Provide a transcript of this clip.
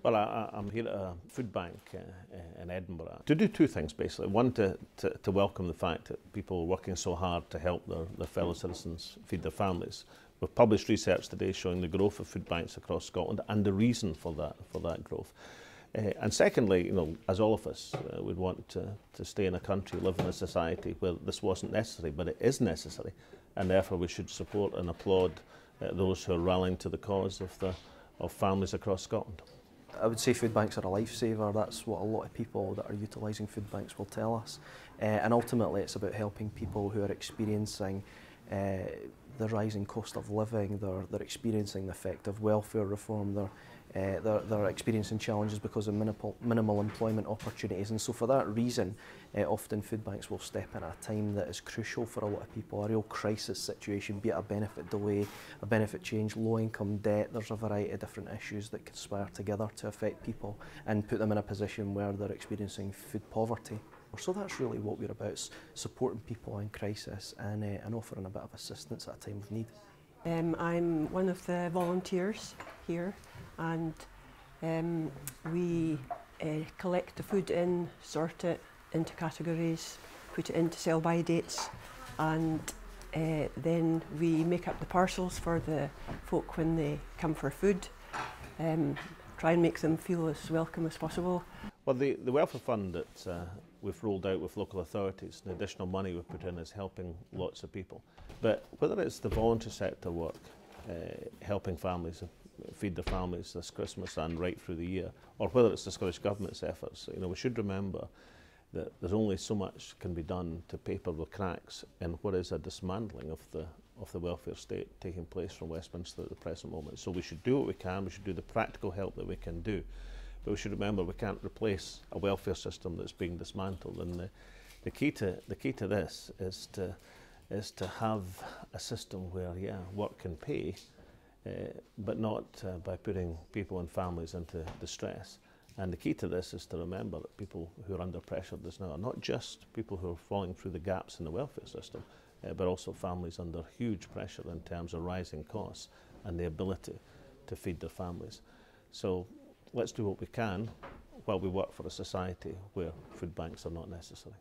Well, I'm here at a food bank in Edinburgh to do two things basically. One, to welcome the fact that people are working so hard to help their fellow citizens feed their families. We've published research today showing the growth of food banks across Scotland and the reason for that growth. And secondly, as all of us would want to stay in a country, live in a society where this wasn't necessary, but it is necessary, and therefore we should support and applaud those who are rallying to the cause of families across Scotland. I would say food banks are a lifesaver. That's what a lot of people that are utilising food banks will tell us. And ultimately it's about helping people who are experiencing the rising cost of living, they're experiencing the effect of welfare reform, they're experiencing challenges because of minimal employment opportunities, and so for that reason often food banks will step in at a time that is crucial for a lot of people, a real crisis situation, be it a benefit delay, a benefit change, low income debt. There's a variety of different issues that conspire together to affect people and put them in a position where they're experiencing food poverty. So that's really what we're about, supporting people in crisis and offering a bit of assistance at a time of need. I'm one of the volunteers here, and we collect the food in, sort it into categories, put it into sell-by dates, and then we make up the parcels for the folk when they come for food, try and make them feel as welcome as possible. Well, the welfare fund that we've rolled out with local authorities, the additional money we've put in is helping lots of people. But whether it's the voluntary sector work, helping families feed their families this Christmas and right through the year, or whether it's the Scottish Government's efforts, we should remember that there's only so much can be done to paper the cracks in what is a dismantling of the welfare state taking place from Westminster at the present moment. So we should do what we can, we should do the practical help that we can do. But we should remember we can't replace a welfare system that's being dismantled, and the key to this is to have a system where work can pay, but not by putting people and families into distress. And the key to this is to remember that people who are under pressure just now are not just people who are falling through the gaps in the welfare system, but also families under huge pressure in terms of rising costs and the ability to feed their families. So let's do what we can while we work for a society where food banks are not necessary.